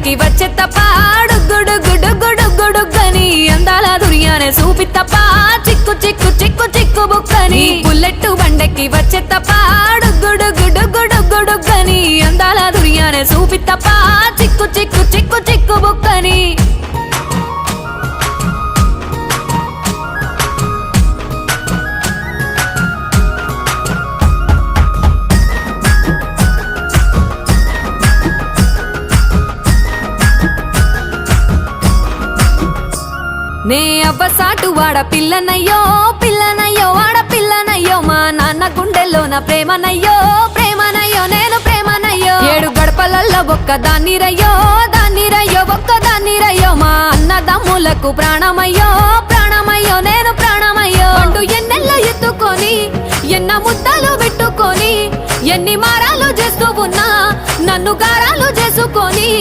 బండకి వచ్చే తప్ప గుడుగుడుగుడుగుడుగుడుగని అందాల దుర్యానే చూపి తప్ప చిక్కు చిక్కు చిక్కు చిక్కు బుక్కని బుల్లెట్టు బండకి వచ్చే తప్ప గుడుగుడుగుడుగుడుగని అందాల దుర్యానే చూపి తప్ప చిక్కు చిక్కు చిక్కు చిక్కు బుక్కని నే అవ్వసాటు వాడ పిల్లనయ్యో పిల్లనయ్యో వాడ పిల్లనయ్యో మా నాన్న గుండెల్లో నా ప్రేమనయ్యో ప్రేమనయ్యో నేను ప్రేమనయ్యో 7 గడపలల్లో ఒక్కదాన్ని రయ్యో దాన్ని రయ్యో ఒక్కదాన్ని రయ్యో మా అన్నదమ్ములకు ప్రాణమయ్యో ప్రాణమయ్యో నేను ప్రాణమయ్యో అంటూ ఎన్నెల్లో ఎత్తుకొని ఎన్న ముద్దలు పెట్టుకొని ఎన్ని మారాలు చేస్తూ ఉన్నా నన్ను గారాలు చేసుకొని